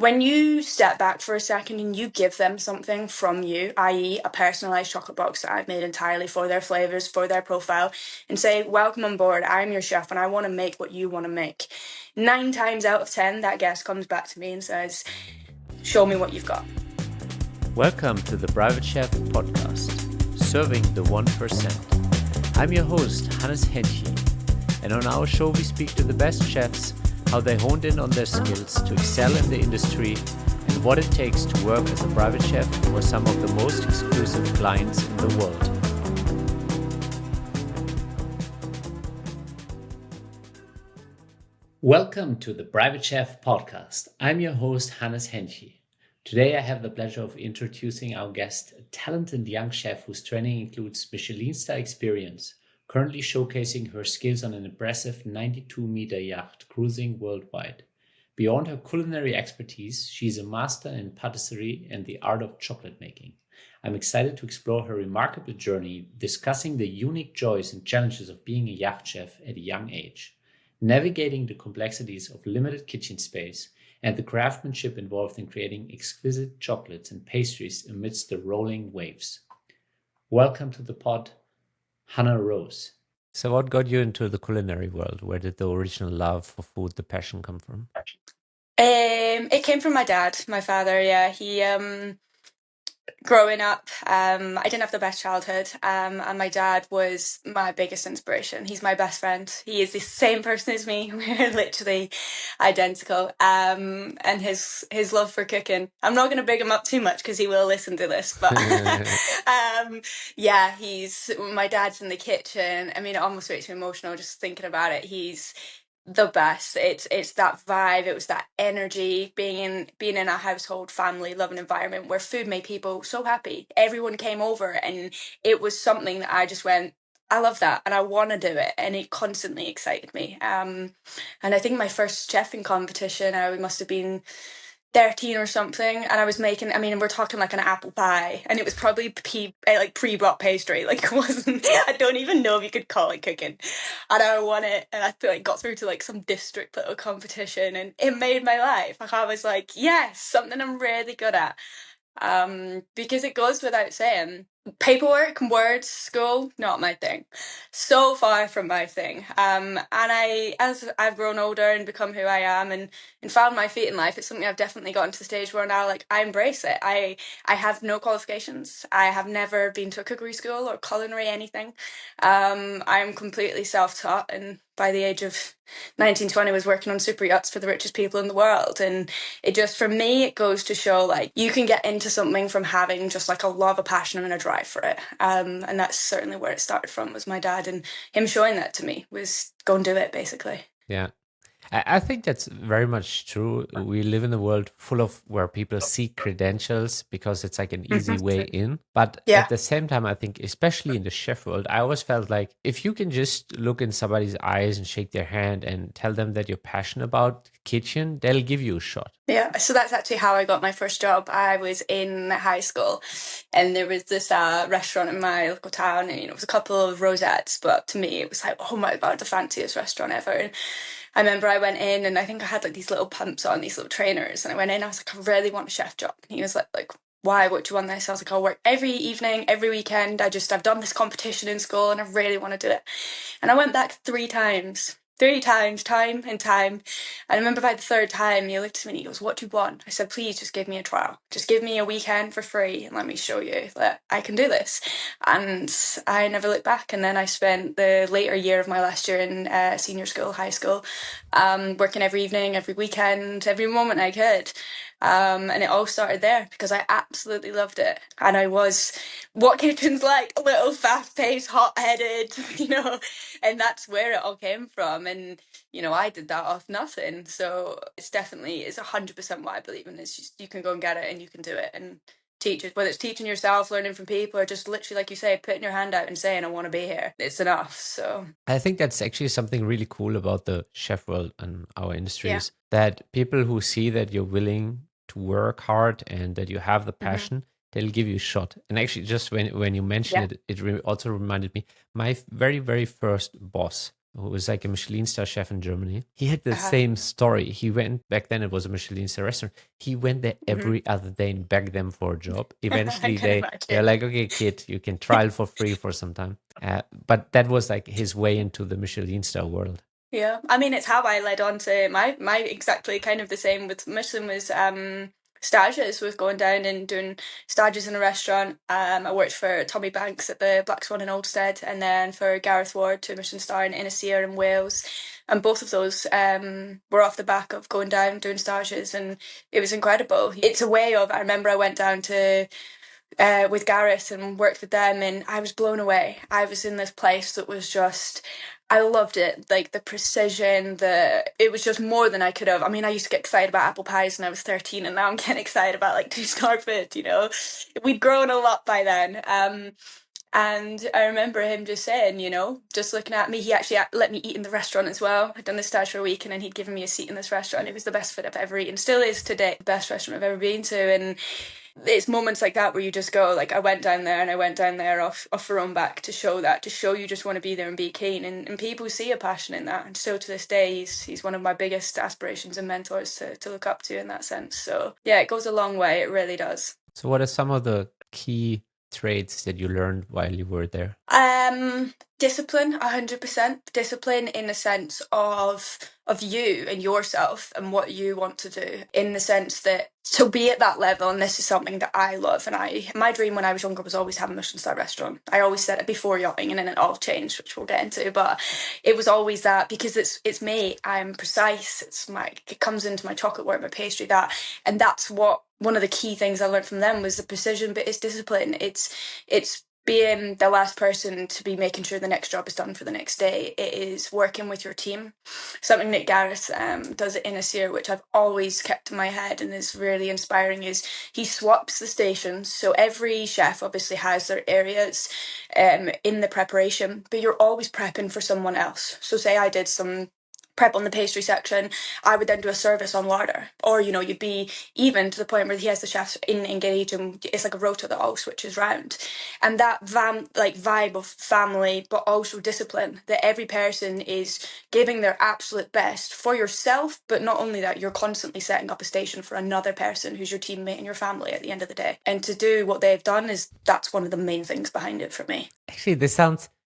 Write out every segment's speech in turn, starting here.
when you step back for a second and you give them something from you, i.e. a personalised chocolate box that I've made entirely for their flavours, for their profile, and say, welcome on board, I'm your chef and I want to make what you want to make. 9 times out of 10, that guest comes back to me and says, show me what you've got. Welcome to the Private Chef podcast, serving the 1%. I'm your host, Hennche, and on our show we speak to the best chefs, how they honed in on their skills to excel in the industry, and what it takes to work as a private chef for some of the most exclusive clients in the world. Welcome to the Private Chef podcast. I'm your host, Hannes Hennche. Today I have the pleasure of introducing our guest, a talented young chef whose training includes Michelin-starred experience, currently showcasing her skills on an impressive 92-meter yacht cruising worldwide. Beyond her culinary expertise, she is a master in patisserie and the art of chocolate making. I'm excited to explore her remarkable journey, discussing the unique joys and challenges of being a yacht chef at a young age, navigating the complexities of limited kitchen space, and the craftsmanship involved in creating exquisite chocolates and pastries amidst the rolling waves. Welcome to the pod, Hannah Rose. So what got you into the culinary world? Where did the original love for food, the passion come from? It came from my dad, my father, yeah. He, growing up, I didn't have the best childhood, and my dad was my biggest inspiration. He's my best friend. He is the same person as me. We're literally identical. And his love for cooking. I'm not going to big him up too much because he will listen to this, but yeah, my dad's in the kitchen. I mean, it almost makes me emotional just thinking about it. He's the best. It's that vibe. It was that energy, being in a household, family loving environment where food made people so happy. Everyone came over and it was something that I just went, I love that and I want to do it, and it constantly excited me. And I think my first chefing competition, I must have been 13 or something, and I was making, I mean, we're talking like an apple pie, and it was probably pre-bought pastry. Like, it wasn't, I don't even know if you could call it cooking. And I won it, and I feel like got through to like some district little competition, and it made my life. Like, I was like, yes, something I'm really good at. Because it goes without saying, paperwork and words, school, not my thing. So far from my thing. And as I've grown older and become who I am and found my feet in life, it's something I've definitely gotten to the stage where now, like, I embrace it. I have no qualifications. I have never been to a cookery school or culinary anything. I'm completely self-taught, and by the age of 1920 was working on super yachts for the richest people in the world. And it just, for me, it goes to show, like, you can get into something from having just like a love, a passion and a drive for it. And that's certainly where it started from, was my dad, and him showing that to me was go and do it, basically. Yeah. I think that's very much true. We live in a world full of where people seek credentials because it's like an easy way in. But Yeah. at the same time, I think, especially in the chef world, I always felt like if you can just look in somebody's eyes and shake their hand and tell them that you're passionate about kitchen, they'll give you a shot. Yeah, so that's actually how I got my first job. I was in high school, and there was this restaurant in my local town, and it was a couple of rosettes, but to me it was like, oh my god, the fanciest restaurant ever. And I remember I went in, and I think I had like these little pumps on, these little trainers, and I went in, I was like, I really want a chef job. And he was like, why? What do you want this? I was like, I'll work every evening, every weekend. I've done this competition in school and I really want to do it. And I went back 3 times, time and time. And I remember by the third time, he looked at me and he goes, what do you want? I said, please just give me a trial. Just give me a weekend for free and let me show you that I can do this. And I never looked back. And then I spent the later year of my last year in senior school, high school, working every evening, every weekend, every moment I could. And it all started there because I absolutely loved it. And I was what kitchen's like, a little fast-paced, hot-headed, and that's where it all came from. And, I did that off nothing. So it's 100% what I believe in, is just, you can go and get it and you can do it and teach it, whether it's teaching yourself, learning from people, or just literally, like you say, putting your hand out and saying, I want to be here. It's enough. So I think that's actually something really cool about the chef world and our industries, that people who see that you're willing to work hard and that you have the passion, they'll give you a shot. And actually, just when you mentioned it, also reminded me, my very, very first boss who was like a Michelin star chef in Germany. He had the Uh-huh. same story. He went back then; it was a Michelin star restaurant. He went there Hmm. every other day and begged them for a job. I Eventually, can they're imagine. like, "Okay, kid, you can trial for free for some time." But that was like his way into the Michelin star world. Yeah, I mean, it's how I led on to my exactly kind of the same with Michelin was stages, with going down and doing stages in a restaurant. I worked for Tommy Banks at the Black Swan in Oldstead, and then for Gareth Ward to Michelin star in Innisea in Wales, and both of those were off the back of going down doing stages, and it was incredible. It's a way of, I remember I went down to with Gareth and worked with them, and I was blown away. I was in this place that was just, I loved it. Like the precision, it was just more than I could have. I mean, I used to get excited about apple pies when I was 13, and now I'm getting excited about like two-star food, you know? We'd grown a lot by then. And I remember him just saying, just looking at me, he actually let me eat in the restaurant as well. I'd done the stage for a week, and then he'd given me a seat in this restaurant. It was the best food I've ever eaten, still is today, the best restaurant I've ever been to. And it's moments like that where you just go, like, I went down there, and I went down there off her own back to show that, to show you just want to be there and be keen. And people see a passion in that. And so to this day, he's one of my biggest aspirations and mentors to look up to in that sense. So yeah, it goes a long way. It really does. So, what are some of the key traits that you learned while you were there? Discipline, 100%. Discipline in the sense of you and yourself and what you want to do. In the sense that to be at that level, and this is something that I love, and my dream when I was younger was always have a Michelin-starred restaurant. I always said it before yachting, and then it all changed, which we'll get into. But it was always that, because it's me. I'm precise. It comes into my chocolate work, my pastry, and that's what one of the key things I learned from them was the precision, but it's discipline. It's being the last person to be making sure the next job is done for the next day. It is working with your team. Something that Gareth does at Innisea, which I've always kept in my head and is really inspiring, is he swaps the stations. So every chef obviously has their areas in the preparation, but you're always prepping for someone else. So say I did some prep on the pastry section, I would then do a service on larder, or you'd be even to the point where he has the chefs engage, and it's like a rota that all switches round. And that vibe of family but also discipline, that every person is giving their absolute best for yourself, but not only that, you're constantly setting up a station for another person who's your teammate and your family at the end of the day. And to do what they've done, that's one of the main things behind it for me. Actually,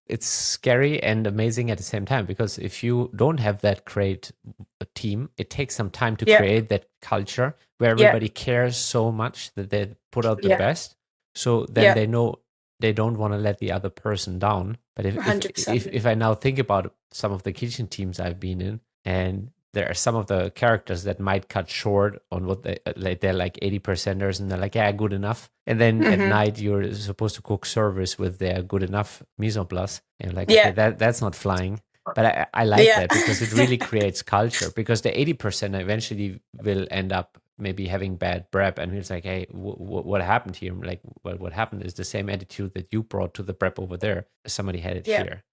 it's scary and amazing at the same time, because if you don't have that great team, it takes some time to Yeah, create that culture where yeah, everybody cares so much that they put out the yeah, best. So then yeah, they know they don't want to let the other person down. But $100%. if I now think about some of the kitchen teams I've been in, and there are some of the characters that might cut short on what they're like 80%ers, and they're like, yeah, good enough. And then at Hmm. night you're supposed to cook service with their good enough mise en place, and you're like, okay, Yeah, that's not flying. But I like yeah. that, because it really creates culture, because the 80% eventually will end up maybe having bad prep, and it's like, hey, what happened here? Like, well, what happened is the same attitude that you brought to the prep over there, somebody had it Yeah, here.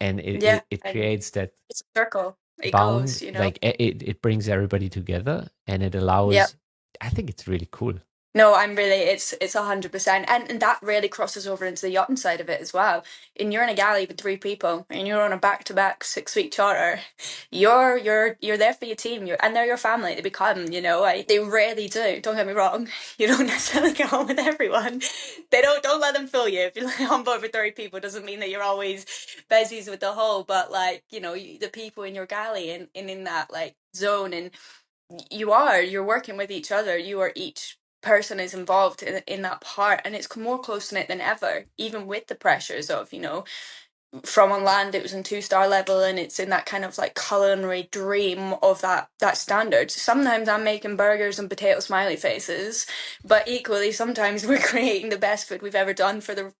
And yeah, it and creates that it's a circle. It bound, goes. like it brings everybody together, and it Yeah. allows, I think it's really cool. No, I'm really, it's 100%, and that really crosses over into the yachting side of it as well. And you're in a galley with three people, and you're on a back-to-back 6-week charter. You're there for your team, and they're your family. They become, they really do. Don't get me wrong, you don't necessarily get on with everyone. They don't let them fool you. If you're like on board with three people, it doesn't mean that you're always besties with the whole. But like, the people in your galley and in that like zone, and you're working with each other. You are each person is involved in that part, and it's more close knit than ever, even with the pressures of from on land it was in 2-star level, and it's in that kind of like culinary dream of that standard. Sometimes I'm making burgers and potato smiley faces, but equally sometimes we're creating the best food we've ever done for the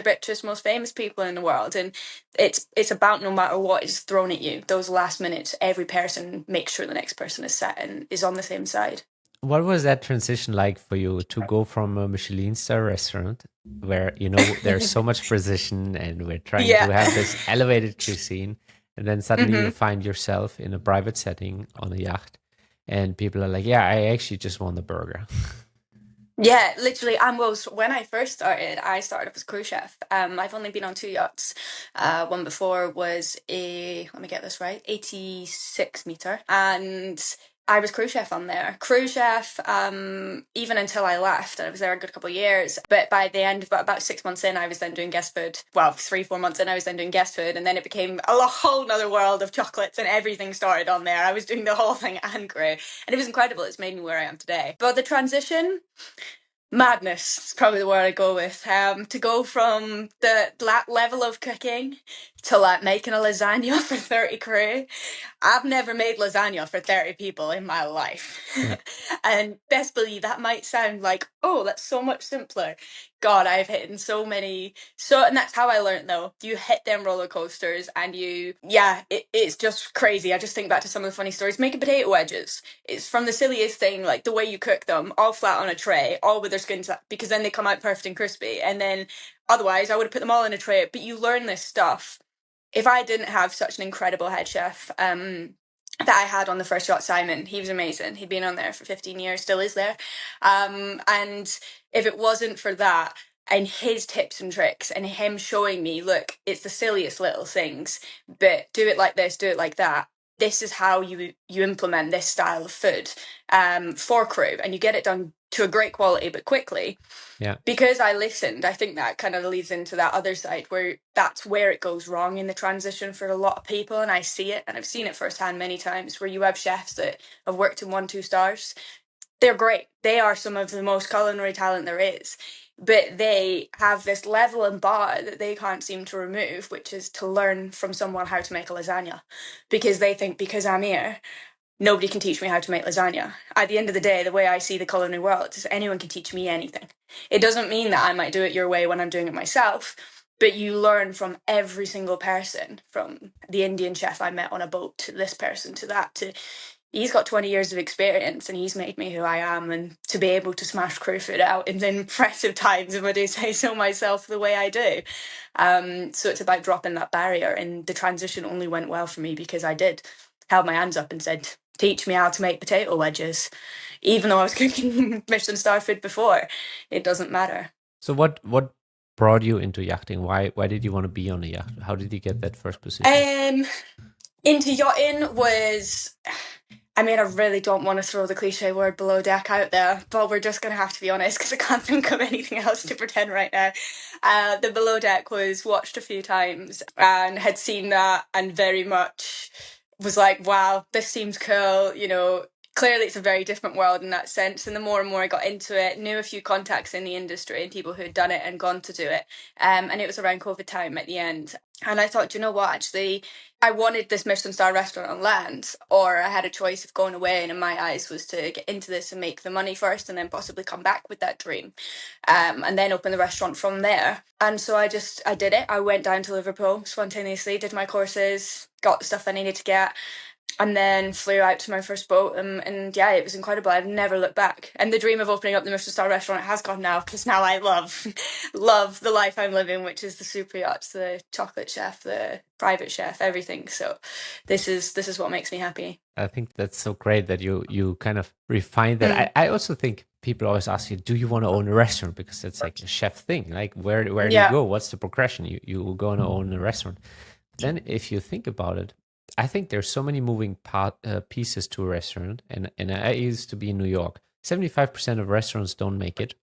richest, most famous people in the world. And it's about, no matter what is thrown at you, those last minutes, every person makes sure the next person is set and is on the same side. What was that transition like for you, to go from a Michelin star restaurant where, there's so much precision and we're trying to Yeah. have this elevated cuisine, and then suddenly you Hmm. find yourself in a private setting on a yacht, and people are like, yeah, I actually just want the burger. Yeah, literally. And well, when I started off as a cruise chef. I've only been on two yachts. One before was let me get this right, 86-meter. And I was cruise chef on there. Cruise chef, even until I left. I was there a good couple of years. But by the end of about 6 months in, I was then doing guest food. Well, 3, 4 months in, I was then doing guest food. And then it became a whole nother world of chocolates and everything started on there. I was doing the whole thing and crew. And it was incredible. It's made me where I am today. But the transition, madness is probably the word I go with. To go from that level of cooking to like making a lasagna for 30 crew. I've never made lasagna for 30 people in my life. Yeah. And best believe that might sound like, oh, that's so much simpler. God, I've hit in so many. And that's how I learned though. You hit them roller coasters and it's just crazy. I just think back to some of the funny stories. Making potato wedges. It's from the silliest thing, like the way you cook them, all flat on a tray, all with their skins, because then they come out perfect and crispy. And then otherwise, I would have put them all in a tray. But you learn this stuff. If I didn't have such an incredible head chef, that I had on the first yacht, Simon, he was amazing. He'd been on there for 15 years, still is there. And if it wasn't for that and his tips and tricks and him showing me, look, it's the silliest little things, but do it like this, do it like that. This is how you implement this style of food for crew, and you get it done to a great quality but quickly. Yeah. Because I listened, I think that kind of leads into that other side where that's where it goes wrong in the transition for a lot of people. And I see it, and I've seen it firsthand many times, where you have chefs that have worked in 1-2 stars. They're great. They are some of the most culinary talent there is. But they have this level and bar that they can't seem to remove, which is to learn from someone how to make a lasagna. Because they think, because I'm here, nobody can teach me how to make lasagna. At the end of the day, the way I see the culinary world is anyone can teach me anything. It doesn't mean that I might do it your way when I'm doing it myself, but you learn from every single person, from the Indian chef I met on a boat to this person to that to he's got 20 years of experience and he's made me who I am, and to be able to smash crew food out in impressive times, if I do say so myself, the way I do. So it's about dropping that barrier, and the transition only went well for me because I did held my hands up and said, teach me how to make potato wedges. Even though I was cooking Michelin-starred food before, it doesn't matter. So what brought you into yachting? Why did you want to be on a yacht? How did you get that first position? Into yachting was, I mean, I really don't want to throw the cliche word below deck out there, but we're just going to have to be honest because I can't think of anything else to pretend right now. The below deck was watched a few times and had seen that and very much was like, wow, this seems cool. Clearly it's a very different world in that sense. And the more and more I got into it, knew a few contacts in the industry and people who had done it and gone to do it. And it was around COVID time at the end. And I thought, you know what, actually, I wanted this Michelin-star restaurant on land, or I had a choice of going away, and in my eyes was to get into this and make the money first and then possibly come back with that dream, and then open the restaurant from there. And so I did it. I went down to Liverpool spontaneously, did my courses, got the stuff I needed to get, and then flew out to my first boat, and yeah, it was incredible. I've never looked back. And the dream of opening up the Michelin-star restaurant has gone now, because now I love the life I'm living, which is the super yachts, the chocolate chef, the private chef, everything. So this is what makes me happy. I think that's so great that you kind of refine that. I also think people always ask you, do you want to own a restaurant? Because it's like a chef thing. Like where do you go? What's the progression? You will go and own a restaurant. Then if you think about it, I think there's so many moving pieces to a restaurant. And I used to be in New York. 75% of restaurants don't make it.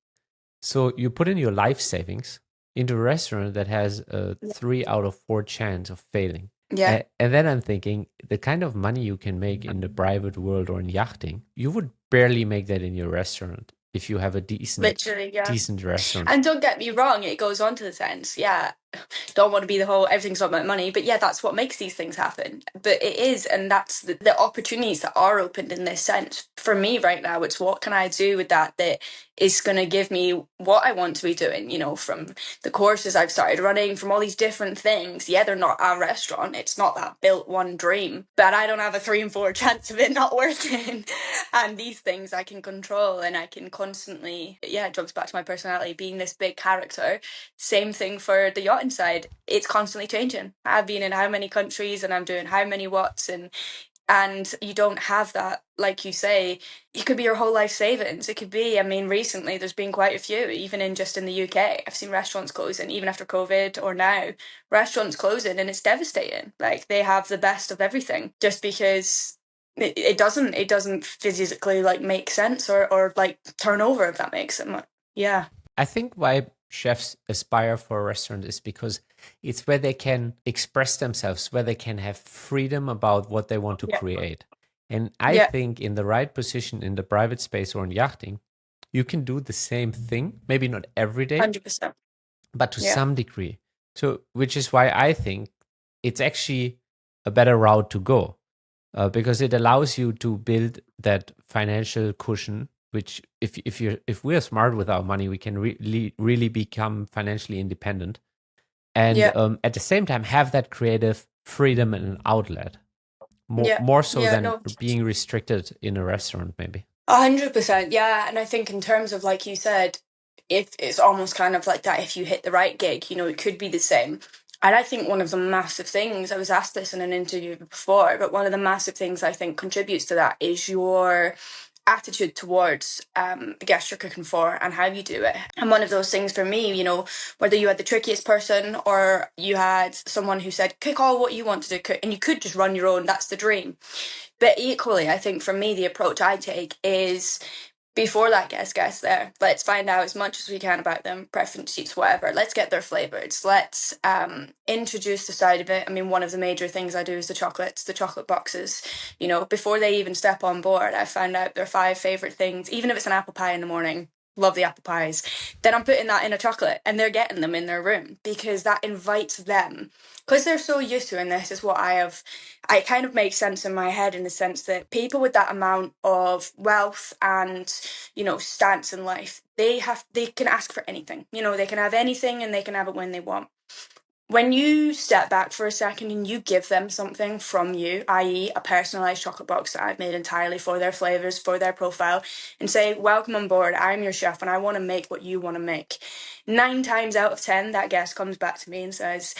So you put in your life savings into a restaurant that has a 3 out of 4 chance of failing. Yeah. And then I'm thinking the kind of money you can make in the private world or in yachting, you would barely make that in your restaurant if you have a decent restaurant. And don't get me wrong, it goes on to the sense, don't want to be the whole everything's not about money, but yeah, that's what makes these things happen. But it is, and that's the opportunities that are opened in this sense. For me right now, it's what can I do with that is going to give me what I want to be doing, from the courses I've started running, from all these different things. Yeah, they're not a restaurant. It's not that built one dream, but I don't have a 3 in 4 chance of it not working. And these things I can control, and I can constantly, it jumps back to my personality, being this big character. Same thing for the yachting side. It's constantly changing. I've been in how many countries and I'm doing how many watts, and And you don't have that, like you say, it could be your whole life savings. It could be, I mean, recently there's been quite a few, even in just in the UK. I've seen restaurants closing, even after COVID or now, restaurants closing, and it's devastating. Like they have the best of everything just because it doesn't physically like make sense or like turn over, if that makes sense. Yeah. I think why chefs aspire for a restaurant is because it's where they can express themselves, where they can have freedom about what they want to Yeah. create. And I Yeah. think in the right position in the private space or in yachting, you can do the same thing, maybe not every day, 100%. but to Yeah. some degree. So, which is why I think it's actually a better route to go, because it allows you to build that financial cushion. Which, if we are smart with our money, we can really become financially independent, and Yeah. at the same time have that creative freedom and an outlet, Yeah. more so Yeah. than No. being restricted in a restaurant, maybe. 100%, yeah. And I think in terms of like you said, if it's almost kind of like that, if you hit the right gig, it could be the same. And I think one of the massive things, I was asked this in an interview before, but one of the massive things I think contributes to that is your attitude towards the guest you're cooking for and how you do it. And one of those things for me, whether you had the trickiest person or you had someone who said, cook all what you want to do, cook, and you could just run your own, that's the dream. But equally, I think for me, the approach I take is before that gets there, let's find out as much as we can about them, preference sheets, whatever. Let's get their flavors. Let's introduce the side of it. I mean, one of the major things I do is the chocolate boxes. Before they even step on board, I found out their 5 favorite things, even if it's an apple pie in the morning. Love the apple pies. Then I'm putting that in a chocolate and they're getting them in their room because that invites them. Because they're so used to, and this is what it kind of makes sense in my head in the sense that people with that amount of wealth and stance in life, they can ask for anything. They can have anything and they can have it when they want. When you step back for a second and you give them something from you, i.e. a personalized chocolate box that I've made entirely for their flavors, for their profile, and say, welcome on board, I'm your chef and I want to make what you want to make. 9 times out of 10, that guest comes back to me and says,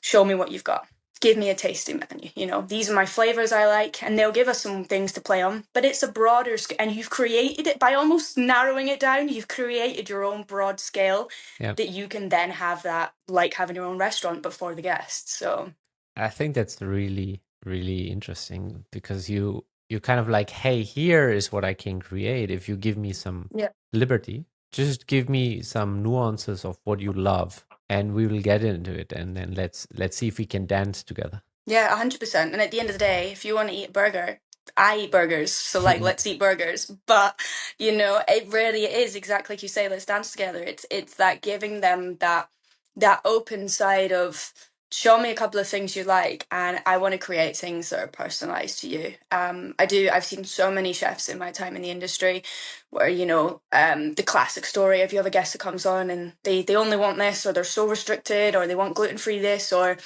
show me what you've got. Give me a tasting menu. These are my flavors I like, and they'll give us some things to play on. But it's a broader scale, and you've created it by almost narrowing it down. You've created your own broad scale Yeah, that you can then have that, like having your own restaurant, but for the guests. So I think that's really interesting because you kind of like, hey, here is what I can create if you give me some yeah, liberty. Just give me some nuances of what you love, and we will get into it, and then let's see if we can dance together. yeah, 100%. And at the end of the day, if you want to eat a burger, I eat burgers, so like let's eat burgers. But it really is exactly like you say. Let's dance together. It's that giving them that open side of show me a couple of things you like, and I want to create things that are personalized to you. I do. I've seen so many chefs in my time in the industry where the classic story if you have a guest that comes on and they only want this or they're so restricted or they want gluten-free this or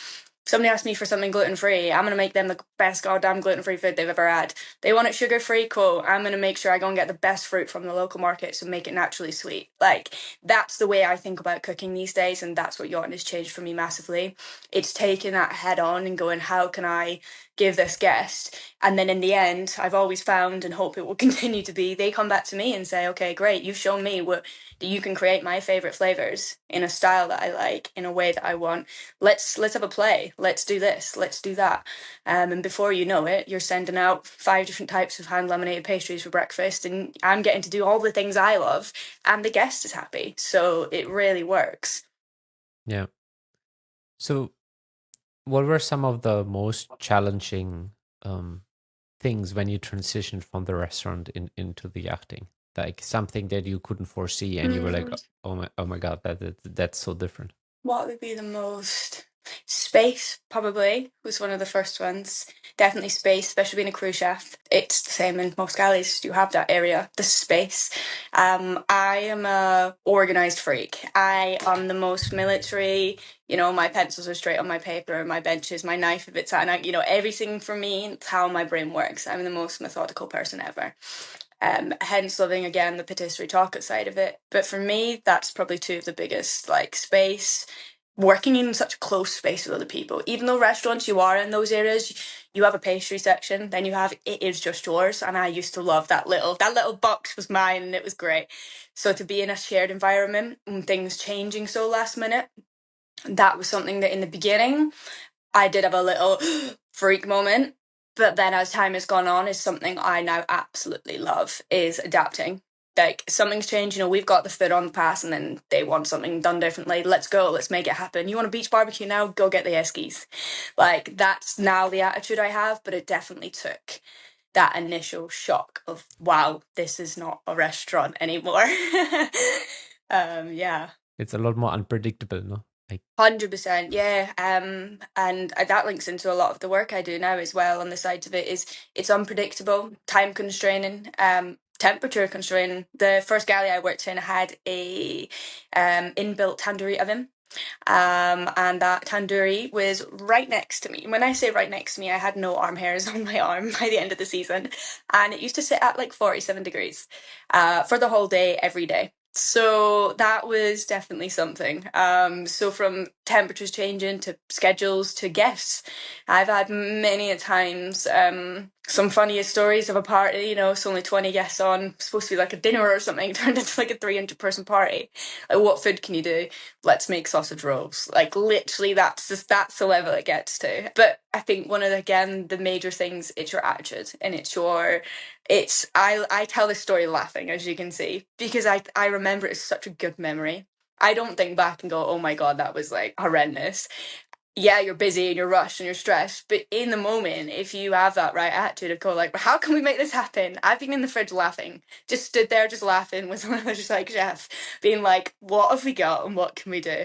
somebody asks me for something gluten free, I'm gonna make them the best goddamn gluten free food they've ever had. They want it sugar free, cool. I'm gonna make sure I go and get the best fruit from the local markets and make it naturally sweet. Like that's the way I think about cooking these days, and that's what yachting has changed for me massively. It's taking that head on and going, how can I give this guest? And then in the end, I've always found and hope it will continue to be, they come back to me and say, okay, great, you've shown me that you can create my favorite flavors in a style that I like, in a way that I want. Let's have a play. Let's do this. Let's do that. And before you know it, you're sending out 5 different types of hand laminated pastries for breakfast, and I'm getting to do all the things I love, and the guest is happy. So it really works. Yeah. So, what were some of the most challenging things when you transitioned from the restaurant into the yachting? Like something that you couldn't foresee, and you were like, Mm. oh my God, that's so different. What would be the most? Space, probably, was one of the first ones. Definitely space, especially being a crew chef. It's the same in most galleys. You have that area, the space. I am a organized freak. I am the most military. My pencils are straight on my paper, my benches, my knife if it's at night. Everything for me, it's how my brain works. I'm the most methodical person ever. Hence loving again the patisserie chocolate side of it. But for me, that's probably 2 of the biggest, like space working in such a close space with other people. Even though restaurants, you are in those areas, you have a pastry section, then you have it is just yours. And I used to love that little box was mine, and it was great. So to be in a shared environment and things changing so last minute, that was something that in the beginning I did have a little freak moment. But then as time has gone on, is something I now absolutely love is adapting. Like something's changed, we've got the foot on the pass and then they want something done differently. Let's go, let's make it happen. You want a beach barbecue now? Go get the Eskies. Like that's now the attitude I have, but it definitely took that initial shock of, wow, this is not a restaurant anymore. Yeah. It's a lot more unpredictable, no? Like 100%, yeah. And that links into a lot of the work I do now as well. On the side of it is it's unpredictable, time constraining, temperature constraining. The first galley I worked in had a inbuilt tandoori oven. And that tandoori was right next to me. When I say right next to me, I had no arm hairs on my arm by the end of the season, and it used to sit at like 47 degrees, for the whole day, every day. So that was definitely something. So from temperatures changing to schedules to guests, I've had many a times some funniest stories of a party. It's only 20 guests on, supposed to be like a dinner or something, turned into like a 300-person party. Like, what food can you do? Let's make sausage rolls. Like literally, that's the level it gets to. But I think one of the major things, it's your attitude, and I tell this story laughing, as you can see, because I remember it's such a good memory. I don't think back and go, oh my God, that was like horrendous. Yeah, you're busy and you're rushed and you're stressed, but in the moment, if you have that right attitude of go like, how can we make this happen? I've been in the fridge laughing, just stood there just laughing with another just like chef, being like, what have we got and what can we do?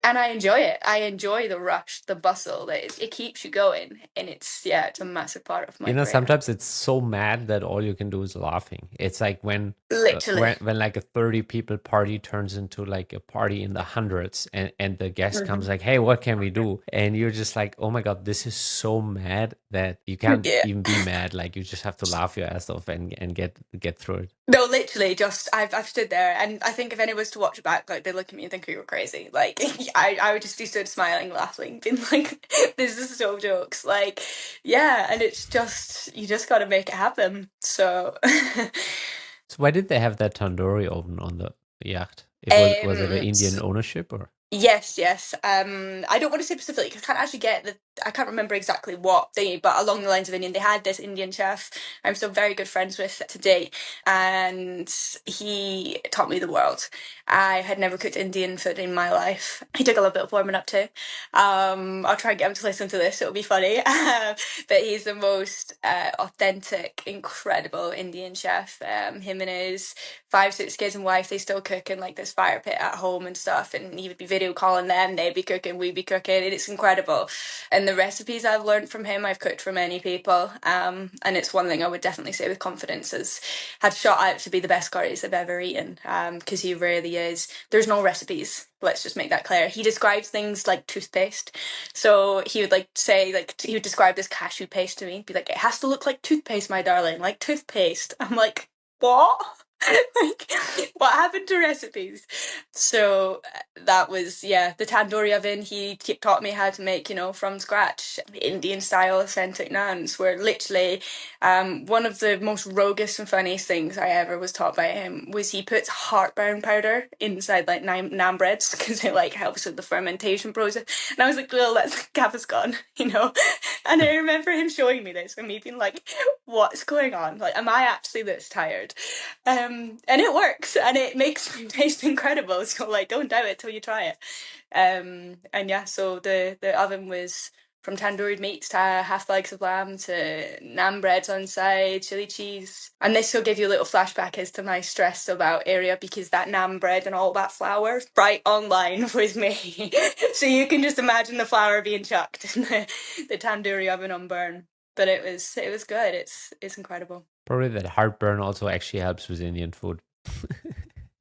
And I enjoy it. I enjoy the rush, the bustle. That it keeps you going, and it's a massive part of my brain. sometimes it's so mad that all you can do is laughing. It's like when Literally. when like a 30 people party turns into like a party in the hundreds, and the guest comes Mhm. like, hey, what can we do? And you're just like, oh my God, this is so mad that you can't Yeah. even be mad. Like you just have to laugh your ass off and get through it. No, literally, just I've stood there, and I think if anyone was to watch it back, like they look at me and think you were crazy. Like I would just be stood smiling, laughing, being like, "This is so jokes." Like, yeah, and it's just you just got to make it happen. So, So why did they have that tandoori oven on the yacht? Was it an um, Indian ownership or? yes, yes. I don't want to say specifically 'cause I can't actually I can't remember exactly what thingy, but along the lines of Indian, they had this Indian chef I'm still very good friends with to date, and he taught me the world. I had never cooked Indian food in my life. He took a little bit of warming up too. I'll try and get him to listen to this. It'll be funny. But he's the most authentic, incredible Indian chef. Him and his 5, 6 kids and wife, they still cook in like this fire pit at home and stuff, and he would be video calling them, they'd be cooking, we'd be cooking, and it's incredible. And the recipes I've learned from him, I've cooked for many people, and it's one thing I would definitely say with confidence is had shot out to be the best curries I've ever eaten, because he really is. There's no recipes, let's just make that clear. He describes things like toothpaste. So he would like say, like, he would describe this cashew paste to me, be like, it has to look like toothpaste, my darling, like toothpaste. I'm like, what? Like, what happened to recipes? So that was, the tandoori oven. He taught me how to make, from scratch, Indian style authentic naans, where literally one of the most roguest and funniest things I ever was taught by him was he puts heartburn powder inside like naan breads because it like helps with the fermentation process. And I was like, well, that's Gaviscon, And I remember him showing me this and me being like, what's going on? Like, am I actually this tired? And it works, and it makes food taste incredible. So like, don't doubt it till you try it. And yeah, so the oven was from tandoori meats to half legs of lamb to naan breads on side, chili cheese. And this will give you a little flashback as to my stress about area because that naan bread and all that flour right online with me. So you can just imagine the flour being chucked in the tandoori oven on burn. But it was good. It's incredible. Probably that heartburn also actually helps with Indian food.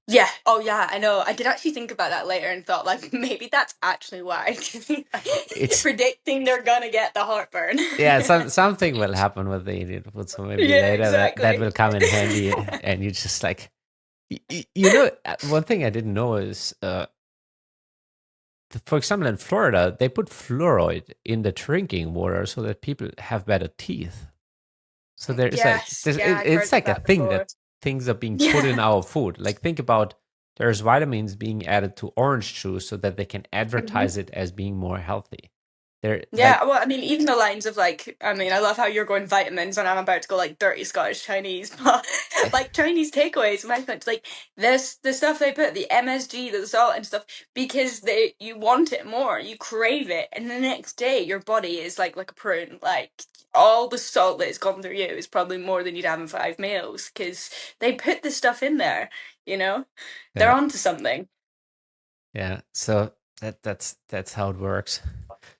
Yeah. Oh, yeah. I know. I did actually think about that later and thought, like, maybe that's actually why. It's Predicting they're gonna get the heartburn. yeah, something will happen with the Indian food, so maybe Yeah, later that exactly. will come in handy, and you just like, one thing I didn't know is for example, in Florida, they put fluoride in the drinking water so that people have better teeth. So there's like Yes, yeah, I've it's heard of like a that thing before. that things are being put in Yeah. our food. Like think about there's vitamins being added to orange juice so that they can Mhm. advertise it as being more healthy. They're like Yeah, well, I mean, even the lines of like, I mean, I love how you're going vitamins and I'm about to go like dirty Scottish Chinese, but like Chinese takeaways, my friends, like the stuff they put, the MSG, the salt and stuff, because you want it more, you crave it, and the next day your body is like a prune, like all the salt that's gone through you is probably more than you'd have in 5 meals, because they put the stuff in there, you know, they're yeah, onto something. yeah. So that's how it works.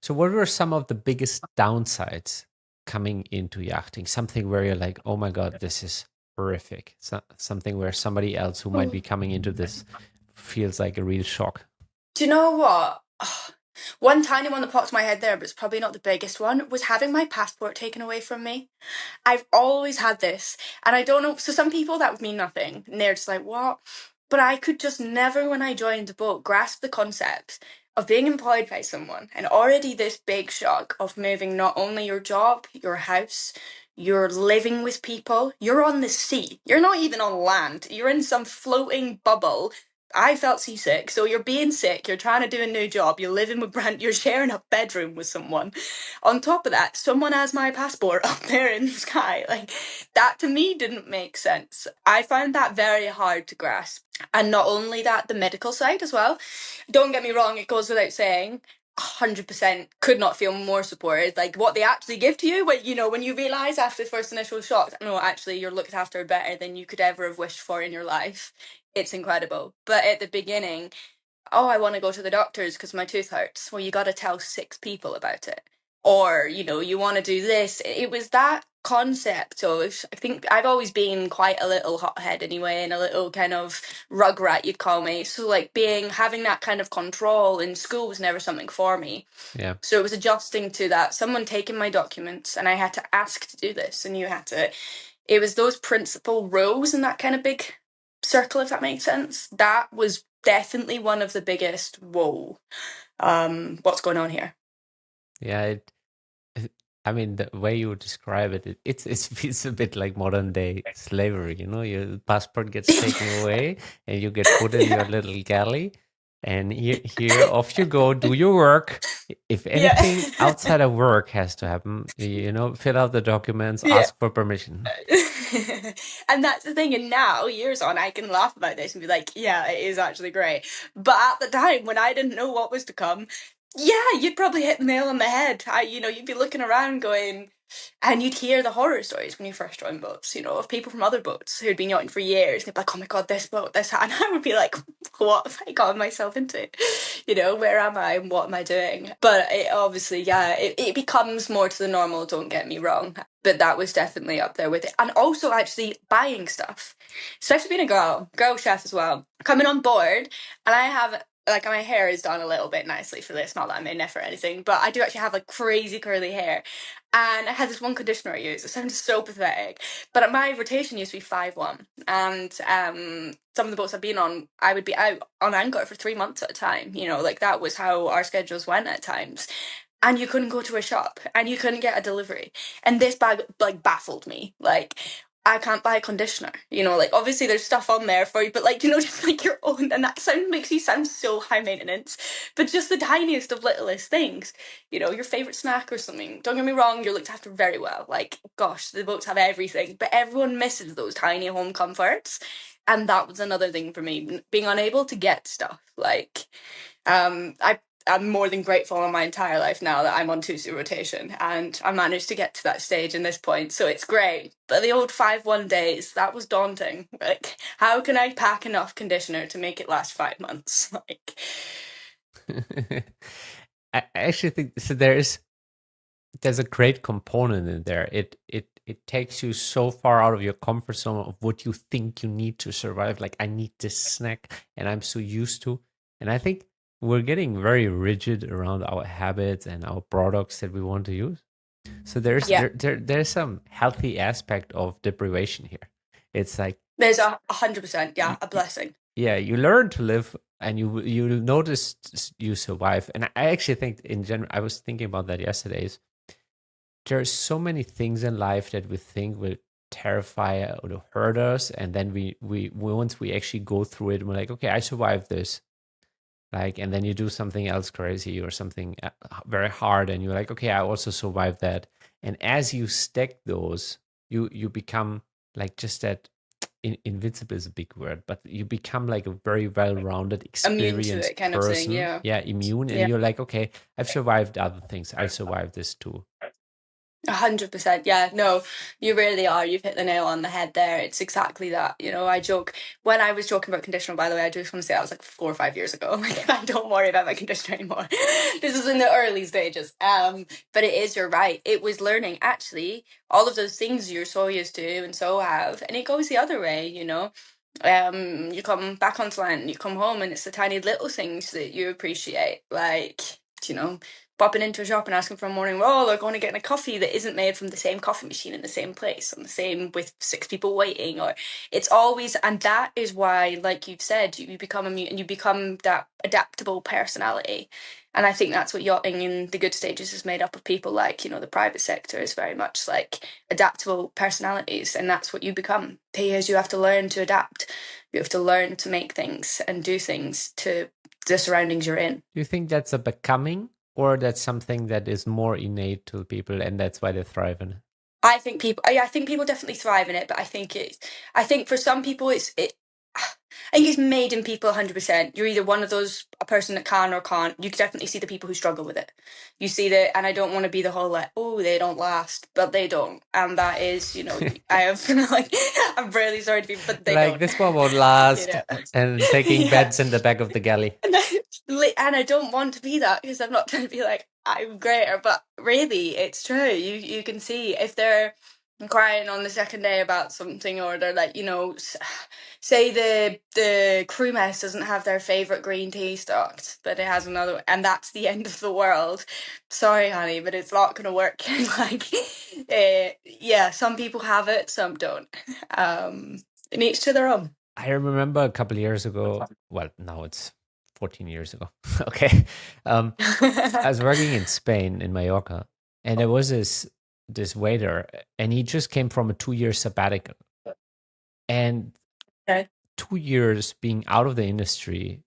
So what were some of the biggest downsides coming into yachting? Something where you're like, oh my God, this is horrific. Something where somebody else who might be coming into this feels like a real shock. Do you know what? One tiny one that pops in my head there, but it's probably not the biggest one, was having my passport taken away from me. I've always had this, and I don't know. So some people that would mean nothing, and they're just like, "What?" But I could just never, when I joined the boat, grasp the concept of being employed by someone, and already this big shock of moving not only your job, your house. You're living with people. You're on the sea. You're not even on land. You're in some floating bubble. I felt seasick. So you're being sick. You're trying to do a new job. You're living with Brent. You're sharing a bedroom with someone. On top of that, someone has my passport up there in the sky. Like, that to me didn't make sense. I found that very hard to grasp. And not only that, the medical side as well. Don't get me wrong, it goes without saying. 100% could not feel more supported. Like what they actually give to you when you realize after the first initial shock, no, actually you're looked after better than you could ever have wished for in your life. It's incredible. But at the beginning, oh, I want to go to the doctors because my tooth hurts. Well, you got to tell 6 people about it. Or, you want to do this. It was that concept of, I think I've always been quite a little hothead anyway, and a little kind of rugrat, you'd call me. So, like, having that kind of control in school was never something for me. Yeah. So it was adjusting to that. Someone taking my documents, and I had to ask to do this, and it was those principal roles in that kind of big circle, if that makes sense. That was definitely one of the biggest, whoa, what's going on here? Yeah, I mean, the way you describe it, it's a bit like modern day slavery. Your passport gets taken away, and you get put in your Yeah. little galley, and here off you go, do your work. If Yeah. anything outside of work has to happen, fill out the documents, Yeah. ask for permission. And that's the thing, and now, years on, I can laugh about this and be like, yeah, it is actually great. But at the time, when I didn't know what was to come, yeah, you'd probably hit the nail on the head. You'd be looking around going, and you'd hear the horror stories when you first join boats, of people from other boats who'd been yachting for years. They'd be like, oh my God, this boat, this, and I would be like, what have I gotten myself into? Where am I and what am I doing? But it obviously, yeah, it becomes more to the normal, don't get me wrong. But that was definitely up there with it. And also actually buying stuff, especially being a girl chef as well. Coming on board, and I have like my hair is done a little bit nicely for this, not that I'm in it or anything, but I do actually have like crazy curly hair. And I had this one conditioner I use. It sounds so pathetic, but my rotation used to be 5-1, and some of the boats I've been on, I would be out on anchor for 3 months at a time. Like that was how our schedules went at times. And you couldn't go to a shop, and you couldn't get a delivery. And this bag like baffled me. Like, I can't buy a conditioner. Like obviously there's stuff on there for you, but like just like your own, and that makes you sound so high maintenance. But just the tiniest of littlest things, your favorite snack or something. Don't get me wrong, you're looked after very well. Like, gosh, the boats have everything, but everyone misses those tiny home comforts, and that was another thing for me, being unable to get stuff. Like, I'm more than grateful in my entire life now that I'm on 2-2 rotation, and I managed to get to that stage in this point, so it's great. But the old 5-1 days, that was daunting. Like, how can I pack enough conditioner to make it last 5 months? Like, I actually think so. There's a great component in there. It takes you so far out of your comfort zone of what you think you need to survive. Like I need this snack, and I'm so used to. And I think we're getting very rigid around our habits and our products that we want to use. So yeah, there's some healthy aspect of deprivation here. It's like there's 100%, yeah, a blessing. yeah, you learn to live and you'll notice you survive. And I actually think in general, I was thinking about that yesterday, is there are so many things in life that we think will terrify or to hurt us, and then we once we actually go through it, we're like, okay, I survived this. Like, and then you do something else crazy or something very hard, and you're like, okay, I also survived that. And as you stack those, you become like just that. Invincible is a big word, but you become like a very well-rounded, Immune to experienced it kind of thing. person. Yeah. Yeah, immune, and Yeah. you're like, okay, I've survived other things. I'll survive this too. 100%. Yeah, no, you really are. You've hit the nail on the head there. It's exactly that. I joke when I was talking about conditioner, by the way, I just want to say that was like 4 or 5 years ago. Like, I don't worry about my conditioner anymore. This is in the early stages. But it is, you're right. It was learning actually all of those things you're so used to and so have. And it goes the other way. You come back onto land, you come home, and it's the tiny little things that you appreciate. Like, you know, popping into a shop and asking for a morning roll, or going to get a coffee that isn't made from the same coffee machine in the same place, on the same with 6 people waiting, or it's always, and that is why, like you've said, you become and you become that adaptable personality. And I think that's what yachting in the good stages is made up of. People like, the private sector is very much like adaptable personalities, and that's what you become. Because you have to learn to adapt. You have to learn to make things and do things to the surroundings you're in. Do you think that's a becoming, or that's something that is more innate to people, and that's why they thrive in it? I think people definitely thrive in it, but I think for some people I think it's made in people 100%. You're either one of those, a person that can or can't. You can definitely see the people who struggle with it. You see that, and I don't want to be the whole like, oh, they don't last, but they don't, and that is, I have like, I'm really sorry to people, but they Like, don't. this one won't last, That's- and taking yeah. beds in the back of the galley. And I don't want to be that, because I'm not trying to be like I'm greater, but really, it's true. You can see if they're crying on the second day about something, or they're like, say the crew mess doesn't have their favorite green tea stocked, but it has another, and that's the end of the world. Sorry, honey, but it's not gonna work. Like, yeah, some people have it, some don't. And each to their own. I remember a couple of years ago. Well, now it's 14 years ago. Okay, I was working in Spain, in Mallorca, and there was this waiter, and he just came from a 2-year sabbatical, and Okay. 2 years being out of the industry,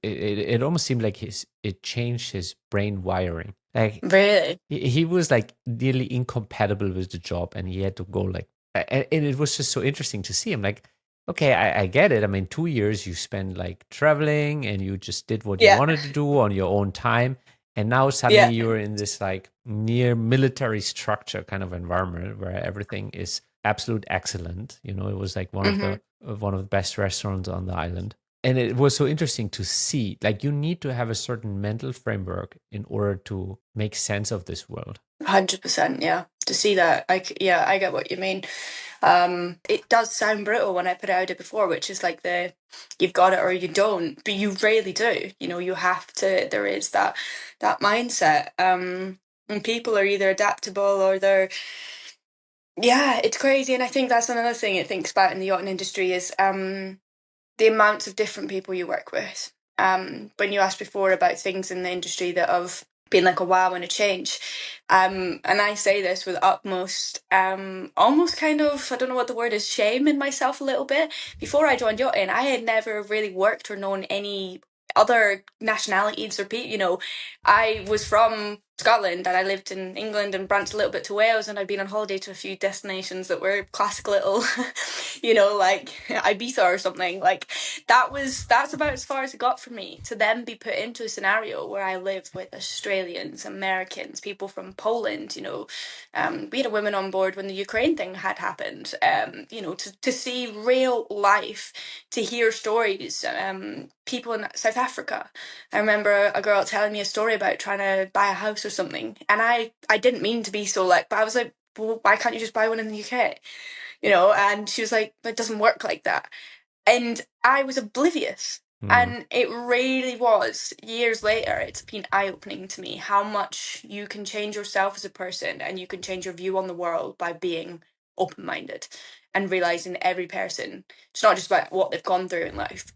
it almost seemed like it changed his brain wiring. Like, Really? he was like nearly incompatible with the job, and he had to go like, and it was just so interesting to see him. Like, okay, I get it. I mean, 2 years you spend like traveling, and you just did what you Yeah. wanted to do on your own time, and now suddenly Yeah. you're in this like near military structure kind of environment where everything is absolute excellent. It was like Hmm. one of the best restaurants on the island. And it was so interesting to see, like, you need to have a certain mental framework in order to make sense of this world. 100%. Yeah. To see that, yeah, I get what you mean. It does sound brutal when I put it out there before, which is like you've got it or you don't, but you really do. You have to. There is that mindset. And people are either adaptable or they're. Yeah, it's crazy, and I think that's another thing it thinks about in the yachting industry is the amounts of different people you work with. When you asked before about things in the industry that have been like a wow and a change, and I say this with utmost, almost kind of, I don't know what the word is, shame in myself a little bit. Before I joined yachting, I had never really worked or known any other nationalities or people. I was from Scotland, and I lived in England and branched a little bit to Wales, and I'd been on holiday to a few destinations that were classic little, like Ibiza or something. Like, that's about as far as it got for me to then be put into a scenario where I live with Australians, Americans, people from Poland. We had a woman on board when the Ukraine thing had happened. To see real life, to hear stories. People in South Africa. I remember a girl telling me a story about trying to buy a house or something, and I didn't mean to be so like, but I was like, well, why can't you just buy one in the UK? And she was like, it doesn't work like that. And I was oblivious. Hmm. And it really was, years later, it's been eye opening to me how much you can change yourself as a person, and you can change your view on the world by being open minded and realizing every person, it's not just about what they've gone through in life,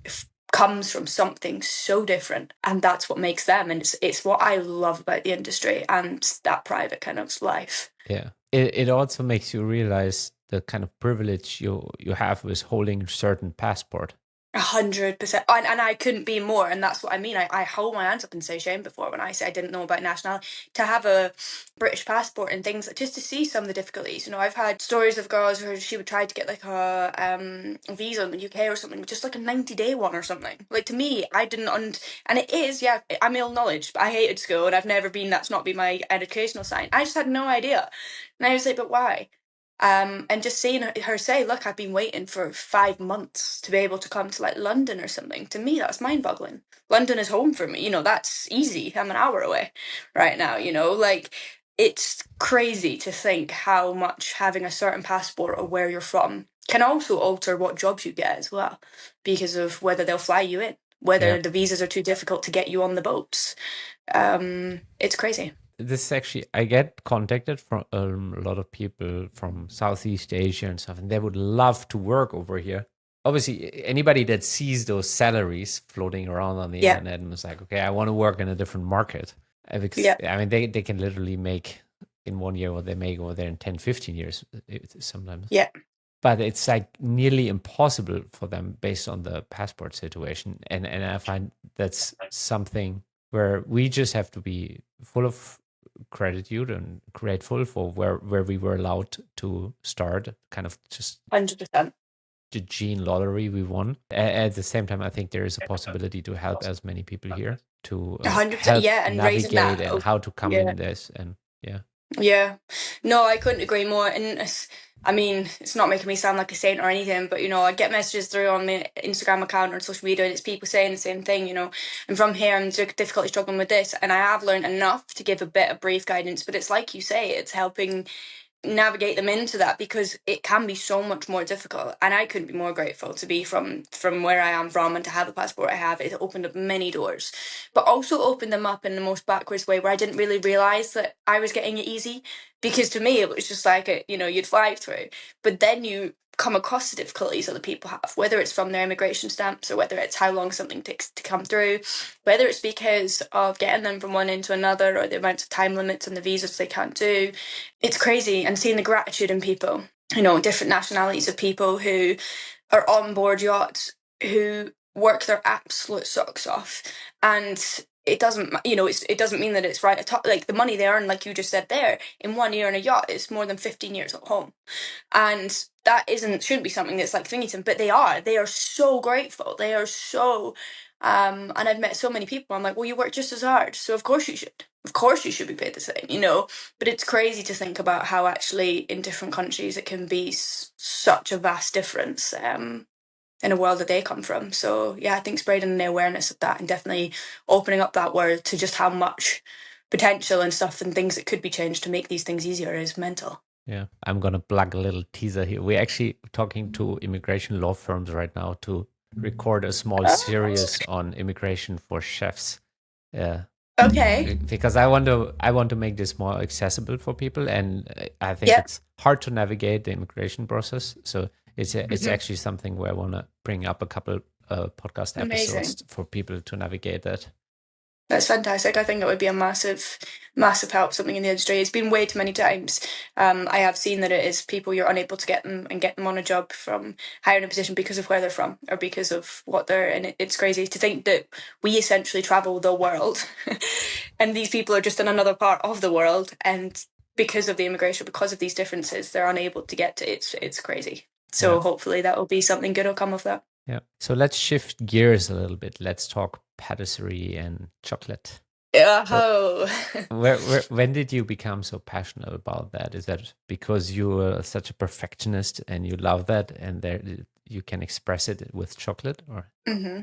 comes from something so different, and that's what makes them. And it's what I love about the industry and that private kind of life. Yeah. It also makes you realize the kind of privilege you have with holding a certain passport. 100%. And I couldn't be more. And that's what I mean. I hold my hands up and say shame before when I say I didn't know about nationality. To have a British passport and things, just to see some of the difficulties. You know, I've had stories of girls who she would try to get like a visa in the UK or something, just like a 90-day one or something. Like, to me, I didn't, and it is, yeah, I'm ill knowledge, but I hated school and I've never been, that's not been my educational side. I just had no idea. And I was like, but why? And just seeing her say, look, I've been waiting for 5 months to be able to come to like London or something. To me, that's mind boggling. London is home for me. You know, that's easy. I'm an hour away right now, you know, like it's crazy to think how much having a certain passport or where you're from can also alter what jobs you get as well, because of whether they'll fly you in, whether Yeah. the visas are too difficult to get you on the boats. It's crazy. This is actually, I get contacted from a lot of people from Southeast Asia and stuff, and they would love to work over here. Obviously, anybody that sees those salaries floating around on the Yeah. internet and is like, okay, I want to work in a different market. Because, Yeah. I mean, they can literally make in 1 year what they make over there in 10, 15 years sometimes. Yeah. But it's like nearly impossible for them based on the passport situation. And I find that's something where we just have to be full of gratitude and grateful for where we were allowed to start, kind of just 100%. the gene lottery we won. At the same time, I think there is a possibility to help as many people here to 100%. help Yeah. And raising navigate that. and Oh, how to come yeah. in this. And yeah. Yeah. No, I couldn't agree more. And I mean, it's not making me sound like a saint or anything, but you know, I get messages through on my Instagram account or social media, and it's people saying the same thing, you know. And from here, I'm difficultly struggling with this, and I have learned enough to give a bit of brief guidance. But it's like you say, it's helping navigate them into that, because it can be so much more difficult, and I couldn't be more grateful to be from where I am from and to have the passport I have. It opened up many doors, but also opened them up in the most backwards way, where I didn't really realize that I was getting it easy, because to me it was just like you know, you'd fly through, but then you come across the difficulties other people have, whether it's from their immigration stamps or whether it's how long something takes to come through, whether it's because of getting them from one end to another or the amount of time limits on the visas they can't do. It's crazy. And seeing the gratitude in people, you know, different nationalities of people who are on board yachts, who work their absolute socks off. And it doesn't, you know, it doesn't mean that it's right at top. Like the money they earn, like you just said there, in 1 year in a yacht is more than 15 years at home. And that shouldn't be something that's like thingy to them, but they are so grateful. They are so, and I've met so many people, I'm like, well, you work just as hard, so of course you should be paid the same, you know. But it's crazy to think about how actually in different countries it can be such a vast difference, in a world that they come from. So yeah, I think spreading the awareness of that and definitely opening up that world to just how much potential and stuff and things that could be changed to make these things easier is mental. Yeah, I'm gonna plug a little teaser here. We're actually talking to immigration law firms right now to record a small series on immigration for chefs. Yeah, Okay. because I want to make this more accessible for people, and I think Yeah. it's hard to navigate the immigration process. So it's Mhm. actually something where I want to bring up a couple podcast Amazing. episodes for people to navigate that. That's fantastic. I think it would be a massive, massive help. Something in the industry. It's been way too many times. I have seen that it is people you're unable to get them and get them on a job from higher in a position because of where they're from or because of what they're. And it's crazy to think that we essentially travel the world, and these people are just in another part of the world, and because of the immigration, because of these differences, they're unable to get to. It's crazy. Yeah. So hopefully that will be something good will come of that. Yeah. So let's shift gears a little bit. Let's talk patisserie and chocolate. So Oh. when did you become so passionate about that? Is that because you were such a perfectionist and you love that and there you can express it with chocolate or? hmm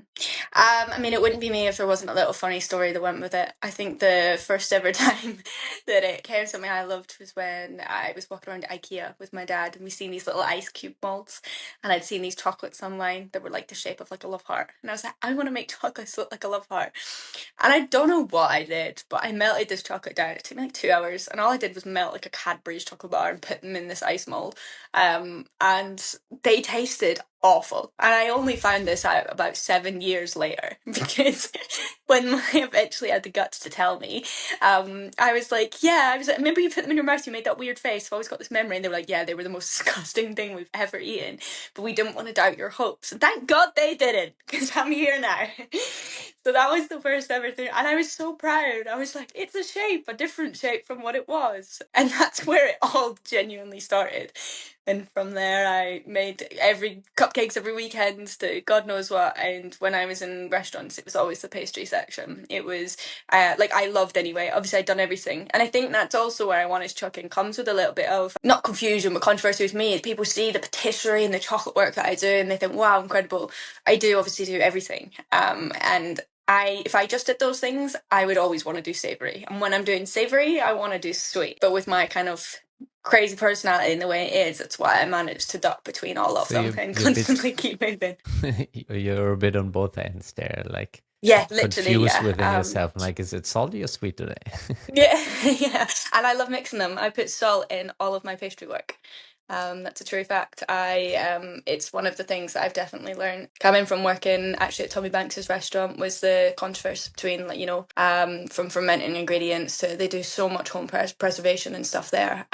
I mean, it wouldn't be me if there wasn't a little funny story that went with it. I think the first ever time that it came something I loved was when I was walking around IKEA with my dad, and we seen these little ice cube molds, and I'd seen these chocolates online that were like the shape of like a love heart, and I was like, I want to make chocolates look like a love heart, and I don't know what I did, but I melted this chocolate down. It took me like 2 hours, and all I did was melt like a Cadbury's chocolate bar and put them in this ice mold, and they tasted awful. And I only found this out about 7 years later because when I eventually had the guts to tell me, I was like, yeah, I was like, remember you put them in your mouth, you made that weird face. I've always got this memory. And they were like, yeah, they were the most disgusting thing we've ever eaten. But we didn't want to doubt your hopes. And thank God they didn't, because I'm here now. So that was the first ever thing. And I was so proud. I was like, it's a shape, a different shape from what it was. And that's where it all genuinely started. And from there, I made every cupcakes every weekend to God knows what. And when I was in restaurants, it was always the pastry section. It was like I loved anyway. Obviously, I'd done everything, and I think that's also where I wanted to chuck in. Comes with a little bit of not confusion, but controversy with me. People see the patisserie and the chocolate work that I do, and they think, "Wow, incredible!" I do obviously do everything, and if I just did those things, I would always want to do savoury. And when I'm doing savoury, I want to do sweet. But with my kind of crazy personality in the way it is, that's why I managed to duck between all of So them and constantly keep moving. you're a bit on both ends there, like Yeah, literally, confused yeah. within yourself. Like, is it salty or sweet today? Yeah, yeah. And I love mixing them. I put salt in all of my pastry work. That's a true fact. It's one of the things that I've definitely learned coming from working actually at Tommy Banks's restaurant was the controversy between, like, from fermenting ingredients to they do so much home preservation and stuff there.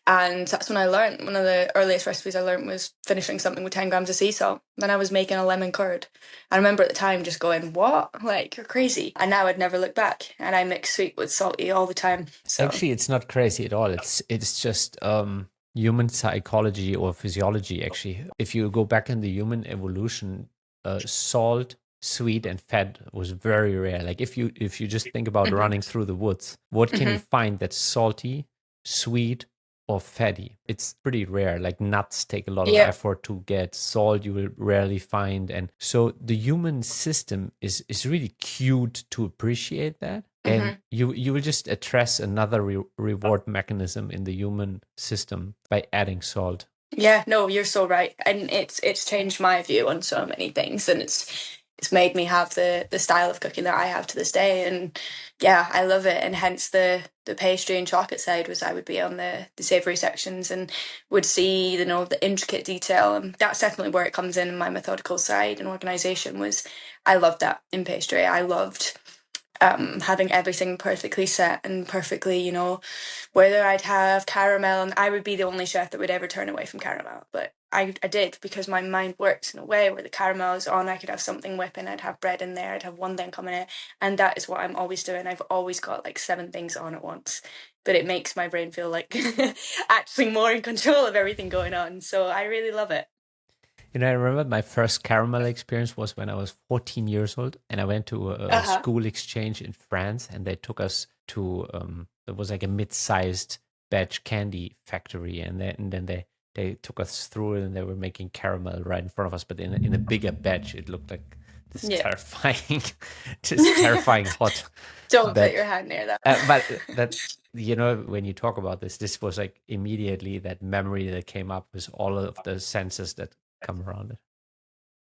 And that's when I learned. One of the earliest recipes I learned was finishing something with 10 grams of sea salt. Then I was making a lemon curd. I remember at the time just going, "What? Like, you're crazy." And now I'd never look back. And I mix sweet with salty all the time. So Actually, it's not crazy at all. It's just human psychology or physiology. Actually, if you go back in the human evolution, salt, sweet, and fat was very rare. Like if you just think about running through the woods, what can you find that's salty, sweet, or fatty? It's pretty rare. Like nuts take a lot of yeah. effort to get. Salt you will rarely find, and so the human system is really cued to appreciate that. And you will just address another reward mechanism in the human system by adding salt. Yeah, no, you're so right. And it's changed my view on so many things, and it's made me have the style of cooking that I have to this day. And yeah, I love it. And hence the pastry and chocolate side was I would be on the savoury sections and would see, the intricate detail. And that's definitely where it comes in my methodical side and organisation was I loved that in pastry. I loved having everything perfectly set and perfectly, whether I'd have caramel, and I would be the only chef that would ever turn away from caramel. But I did because my mind works in a way where the caramel is on, I could have something whipping, I'd have bread in there, I'd have one thing coming in, and that is what I'm always doing. I've always got like 7 things on at once. But it makes my brain feel like actually more in control of everything going on. So I really love it. I remember my first caramel experience was when I was 14 years old, and I went to a school exchange in France, and they took us to it was like a mid-sized batch candy factory, and then they took us through it, and they were making caramel right in front of us, but in a bigger batch. It looked like this terrifying, just terrifying hot. Don't put your hand near that. But that when you talk about this was like immediately that memory that came up with all of the senses that come around it.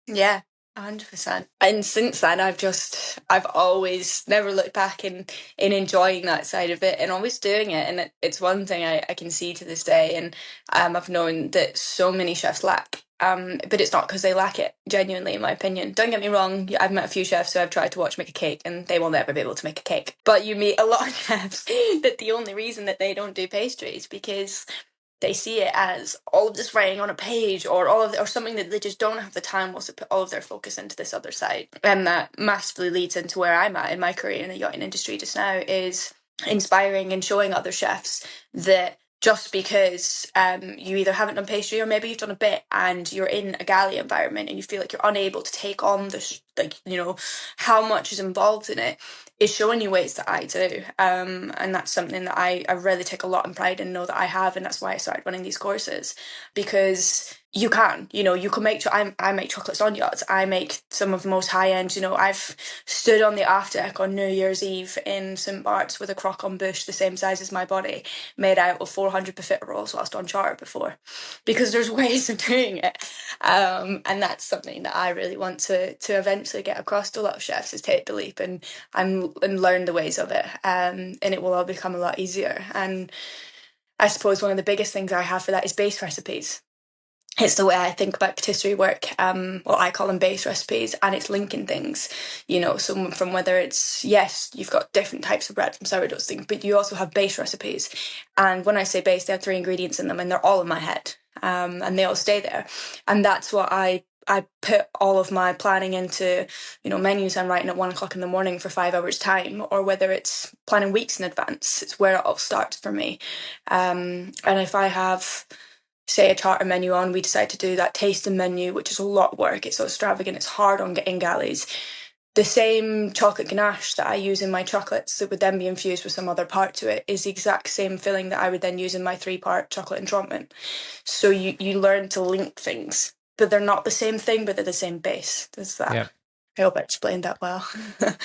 Yeah, 100%. And since then, I've always never looked back in enjoying that side of it and always doing it. And it's one thing I can see to this day. And I've known that so many chefs lack. But it's not because they lack it, genuinely, in my opinion. Don't get me wrong, I've met a few chefs who I've tried to watch make a cake and they will never be able to make a cake. But you meet a lot of chefs that the only reason that they don't do pastries because they see it as all of this writing on a page or something that they just don't have the time to put all of their focus into this other side. And that massively leads into where I'm at in my career in the yachting industry just now is inspiring and showing other chefs that just because you either haven't done pastry or maybe you've done a bit and you're in a galley environment and you feel like you're unable to take on this, how much is involved in it, is showing you ways that I do. And that's something that I really take a lot of pride in, know that I have, and that's why I started running these courses, because you can make, I make chocolates on yachts. I make some of the most high end, I've stood on the aft deck on New Year's Eve in St. Bart's with a crock on bush the same size as my body, made out of 400 profiteroles whilst on charter before, because there's ways of doing it. And that's something that I really want to eventually get across to a lot of chefs, is take the leap and learn the ways of it. And it will all become a lot easier. And I suppose one of the biggest things I have for that is base recipes. It's the way I think about patisserie work, what I call them base recipes, and it's linking things, so from whether it's, yes, you've got different types of bread from sourdough things, but you also have base recipes. And when I say base, they have 3 ingredients in them and they're all in my head, and they all stay there. And that's what I put all of my planning into, menus I'm writing at 1 o'clock in the morning for 5 hours time, or whether it's planning weeks in advance. It's where it all starts for me. And if I have, say, a charter menu on, we decide to do that tasting menu, which is a lot of work. It's so extravagant. It's hard on getting galleys. The same chocolate ganache that I use in my chocolates that would then be infused with some other part to it is the exact same filling that I would then use in my 3-part chocolate entrapment. So you learn to link things, but they're not the same thing, but they're the same base. Does that? Yeah. I hope I explained that well.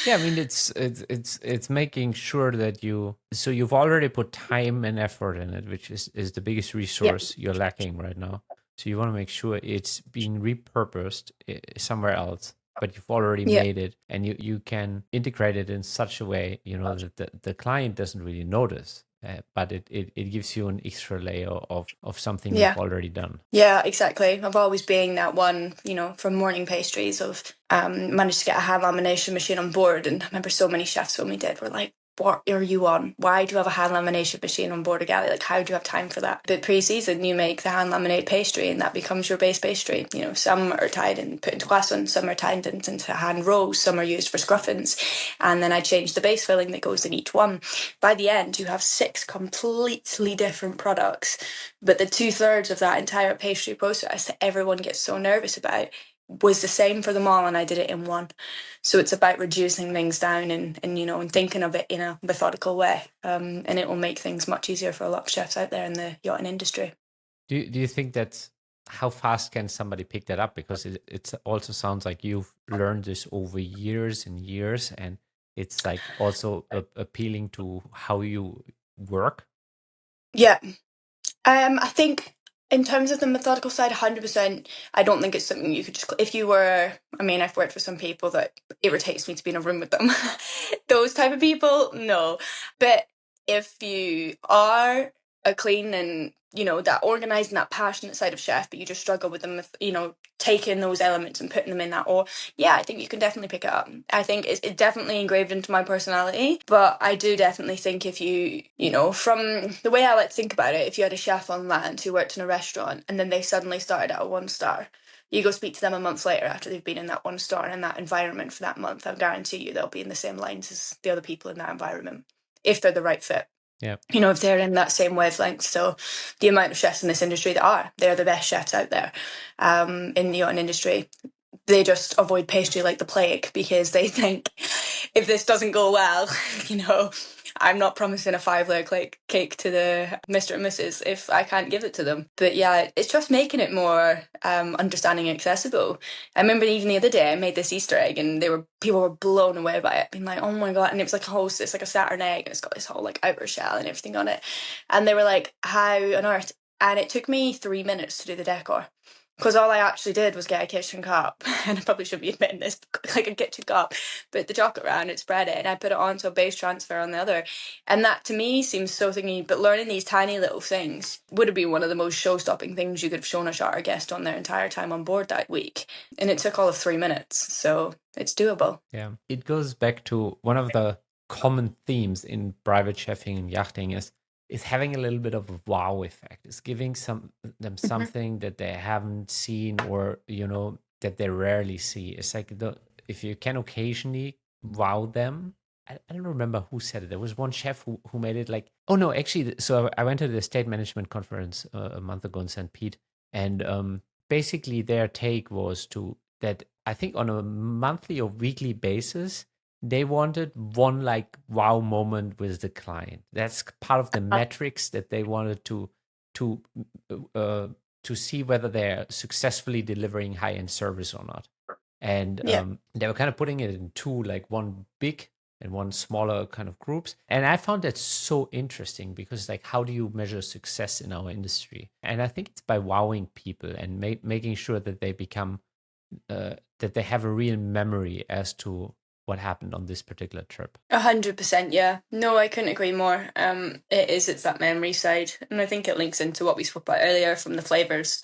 Yeah, I mean it's making sure that you've already put time and effort in it, which is the biggest Yeah. resource you're lacking right now. So you want to make sure it's being repurposed somewhere else, but you've already Yeah. made it, and you can integrate it in such a way, that the client doesn't really notice, but it gives you an extra layer of something you've Yeah. already done. Yeah, exactly. I've always been that one, from morning pastries of managed to get a hand lamination machine on board. And I remember so many chefs when we did were like, what are you on? Why do you have a hand lamination machine on board a galley? Like, how do you have time for that? But pre-season, you make the hand laminate pastry and that becomes your base pastry. Some are tied and put into croissants, some are tied into hand rolls, some are used for scruffins. And then I change the base filling that goes in each one. By the end, you have 6 completely different products. But the 2/3 of that entire pastry process that everyone gets so nervous about was the same for them all, and I did it in one. So it's about reducing things down and thinking of it in a methodical way, and it will make things much easier for a lot of chefs out there in the yachting industry. Do you think that how fast can somebody pick that up? Because it also sounds like you've learned this over years and years, and it's like also appealing to how you work. Yeah, I think in terms of the methodical side, 100%. I don't think it's something you could just. If you were, I mean, I've worked with some people that irritates me to be in a room with them. Those type of people, no. But if you are a clean and that organized and that passionate side of chef, but you just struggle with them, taking those elements and putting them in that, or yeah, I think you can definitely pick it up. I think it's definitely engraved into my personality, but I do definitely think if from the way I like to think about it, if you had a chef on land who worked in a restaurant and then they suddenly started at a 1-star, you go speak to them a month later after they've been in that 1-star and in that environment for that month, I guarantee you they'll be in the same lines as the other people in that environment, if they're the right fit. Yeah. If they're in that same wavelength. So the amount of chefs in this industry they're the best chefs out there in the yachting industry. They just avoid pastry like the plague because they think if this doesn't go well, I'm not promising a 5-layer cake to the Mr. and Mrs. if I can't give it to them. But yeah, it's just making it more understanding and accessible. I remember even the other day I made this Easter egg and people were blown away by it, being like, oh my God. And it was like it's like a Saturn egg and it's got this whole like outer shell and everything on it. And they were like, how on earth? And it took me 3 minutes to do the decor. Because all I actually did was get a kitchen cup, and I probably shouldn't be admitting this, like a kitchen cup, put the chocolate around it, spread it, and I put it onto a base transfer on the other. And that to me seems so thingy, but learning these tiny little things would have been one of the most show-stopping things you could have shown a charter guest on their entire time on board that week. And it took all of 3 minutes, so it's doable. Yeah. It goes back to one of the common themes in private chefing and yachting is having a little bit of a wow effect. It's giving them something that they haven't seen, or that they rarely see. It's like if you can occasionally wow them. I don't remember who said it. There was one chef who made it like, oh no, actually. So I went to the state management conference a month ago in St. Pete, and basically their take was that I think on a monthly or weekly basis, they wanted one like wow moment with the client. That's part of the metrics that they wanted to to see whether they're successfully delivering high end service or not. And Yeah. they were kind of putting it in two, like one big and one smaller kind of groups. And I found that so interesting because, like, how do you measure success in our industry? And I think it's by wowing people and making sure that they become that they have a real memory as to what happened on this particular trip. 100%, yeah. No, I couldn't agree more. It's that memory side. And I think it links into what we spoke about earlier from the flavours.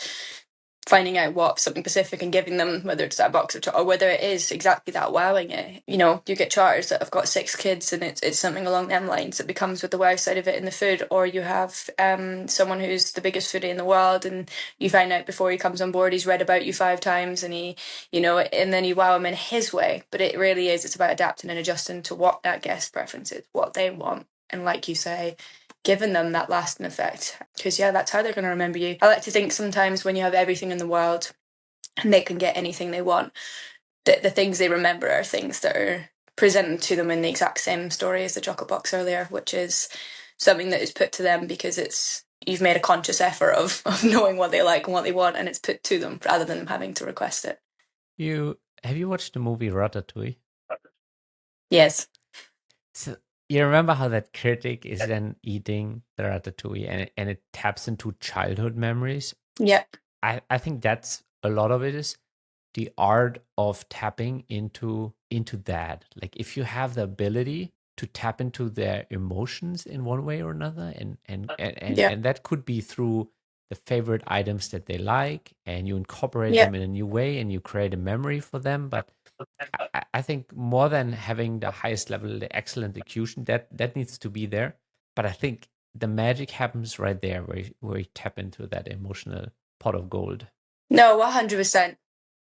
finding out what something specific and giving them, whether it's that box of chocolate or whether it is exactly that wowing it. You know, you get charters that have got 6 kids and it's something along them lines that becomes with the wow side of it in the food, or you have someone who's the biggest foodie in the world and you find out before he comes on board he's read about you 5 times and he, you know, and then you wow him in his way. But it really is, it's about adapting and adjusting to what that guest preference is, what they want. And like you say, giving them that lasting effect, because yeah, that's how they're going to remember you. I like to think sometimes when you have everything in the world and they can get anything they want, that the things they remember are things that are presented to them in the exact same story as the chocolate box earlier, which is something that is put to them because it's, you've made a conscious effort of knowing what they like and what they want, and it's put to them rather than them having to request it. Have you watched the movie Ratatouille? Yes. So you remember how that critic is then eating the ratatouille and it taps into childhood memories? Yep. I think that's a lot of it is the art of tapping into that. Like if you have the ability to tap into their emotions in one way or another, Yep. and that could be through the favorite items that they like, and you incorporate Yep. them in a new way and you create a memory for them. But I think more than having the highest level, the excellent execution, that needs to be there. But I think the magic happens right there where you tap into that emotional pot of gold. No, 100%.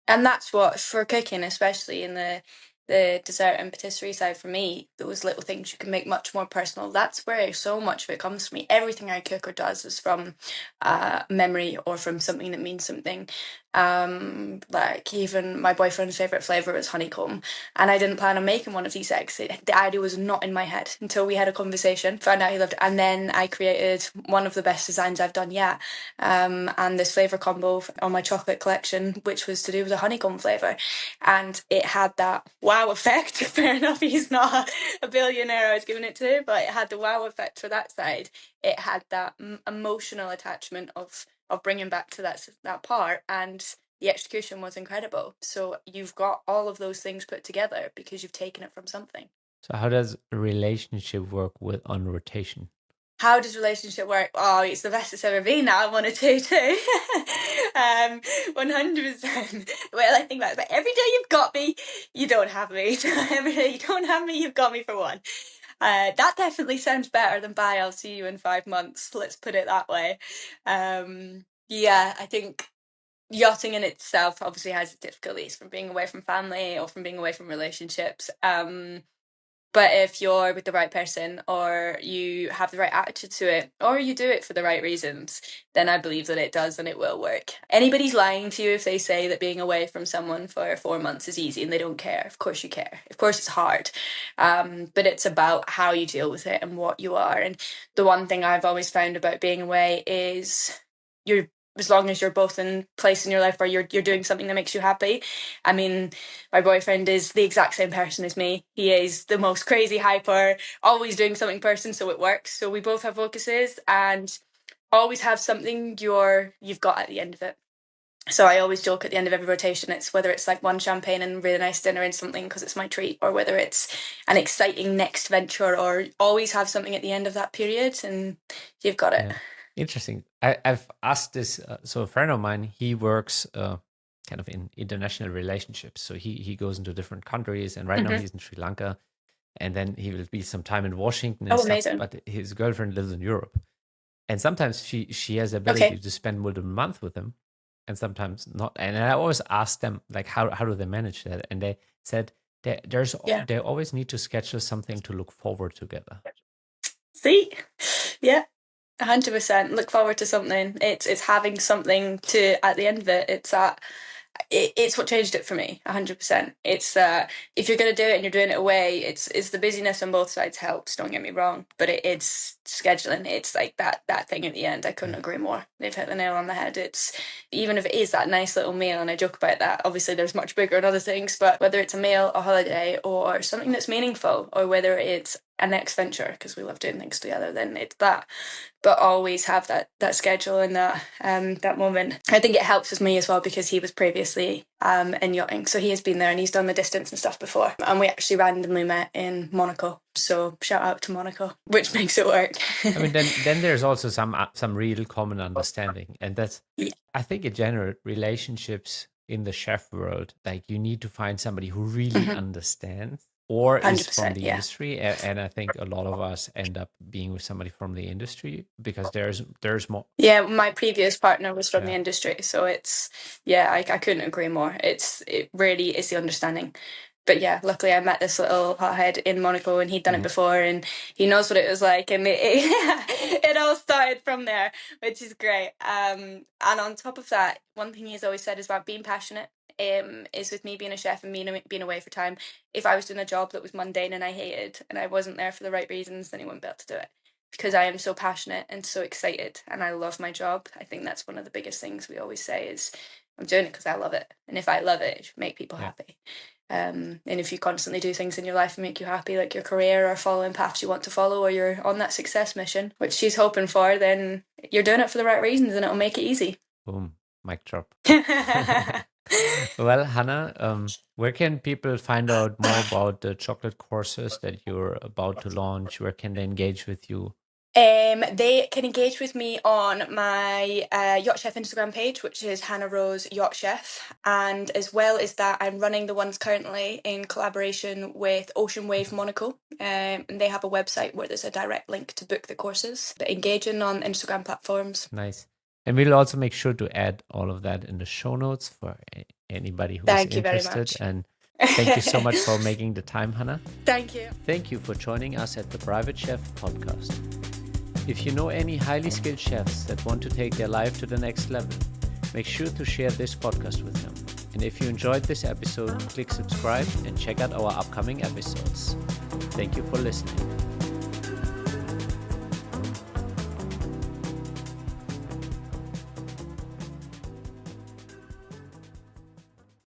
And that's what, for cooking, especially in the dessert and patisserie side, for me, those little things you can make much more personal. That's where so much of it comes from me. Everything I cook or does is from memory or from something that means something. Like even my boyfriend's favorite flavor was honeycomb, and I didn't plan on making one of these eggs. The idea was not in my head until we had a conversation, found out he loved it, and then I created one of the best designs I've done yet. And this flavor combo on my chocolate collection, which was to do with a honeycomb flavor, and it had that wow effect. Fair enough, he's not a billionaire I was giving it to, but it had the wow effect for that side. It had that emotional attachment of bringing back to that part, and the execution was incredible. So you've got all of those things put together because you've taken it from something. So how does a relationship work with on rotation? How does relationship work? Oh, it's the best it's ever been now. I want to do too. 100%. Well, I think about it, but every day you've got me, you don't have me. Every day you don't have me, you've got me for one. That definitely sounds better than bye, I'll see you in 5 months. Let's put it that way. Yeah, I think yachting in itself obviously has its difficulties from being away from family or from being away from relationships. But if you're with the right person or you have the right attitude to it or you do it for the right reasons, then I believe that it does and it will work. Anybody's lying to you if they say that being away from someone for 4 months is easy and they don't care. Of course you care. Of course it's hard. But it's about how you deal with it and what you are. And the one thing I've always found about being away is you're, as long as you're both in place in your life where you're doing something that makes you happy. I mean, my boyfriend is the exact same person as me. He is the most crazy, hyper, always doing something person, so it works. So we both have focuses and always have something you've got at the end of it. So I always joke at the end of every rotation, it's whether it's like one champagne and really nice dinner and something because it's my treat, or whether it's an exciting next venture, or always have something at the end of that period and you've got it. Yeah. Interesting. I've asked this. So a friend of mine, he works kind of in international relationships. So he goes into different countries, and right now he's in Sri Lanka, and then he will be some time in Washington and Oh, stuff. amazing. But his girlfriend lives in Europe, and sometimes she has the ability Okay. to spend more than a month with him, and sometimes not. And I always ask them like, how do they manage that? And they said Yeah. they always need to schedule something to look forward together. See? Yeah. 100%. Look forward to something. It's having something to at the end of it. It's what changed it for me. 100%. It's if you're gonna do it and you're doing it away, it's the busyness on both sides helps. Don't get me wrong, but it's scheduling. It's like that thing at the end. I couldn't agree more. They've hit the nail on the head. It's even if it is that nice little meal, and I joke about that. Obviously, there's much bigger and other things, but whether it's a meal, a holiday, or something that's meaningful, or whether it's a next venture because we love doing things together, then it's that. But always have that schedule and that moment. I think it helps with me as well because he was previously in yachting, so he has been there and he's done the distance and stuff before. And we actually randomly met in Monaco, so shout out to Monaco, which makes it work. I mean, then there's also some real common understanding, and that's I think in general relationships in the chef world, like you need to find somebody who really understands or is from 100%, the industry, and I think a lot of us end up being with somebody from the industry because there's more. Yeah, my previous partner was from the Yeah. industry, so it's I couldn't agree more. It really is the understanding. But yeah, luckily I met this little hothead in Monaco, and he'd done it before, and he knows what it was like, and it all started from there, which is great. And on top of that, one thing he's always said is about being passionate. Is with me being a chef and being away for time. If I was doing a job that was mundane and I hated, and I wasn't there for the right reasons, then he wouldn't be able to do it. Because I am so passionate and so excited, and I love my job. I think that's one of the biggest things we always say is, I'm doing it because I love it, and if I love it, it should make people happy. And if you constantly do things in your life that make you happy, like your career or following paths you want to follow, or you're on that success mission, which she's hoping for, then you're doing it for the right reasons, and it'll make it easy. Boom, mic drop. Well, Hannah, where can people find out more about the chocolate courses that you're about to launch? Where can they engage with you? They can engage with me on my Yacht Chef Instagram page, which is Hannah Rose Yacht Chef, and as well as that, I'm running the ones currently in collaboration with Ocean Wave Monaco, and they have a website where there's a direct link to book the courses. But engaging on Instagram platforms. Nice. And we'll also make sure to add all of that in the show notes for anybody who's Thank you very interested. much. And thank you so much for making the time, Hannah. Thank you. Thank you for joining us at the Private Chef podcast. If you know any highly skilled chefs that want to take their life to the next level, make sure to share this podcast with them. And if you enjoyed this episode, click subscribe and check out our upcoming episodes. Thank you for listening.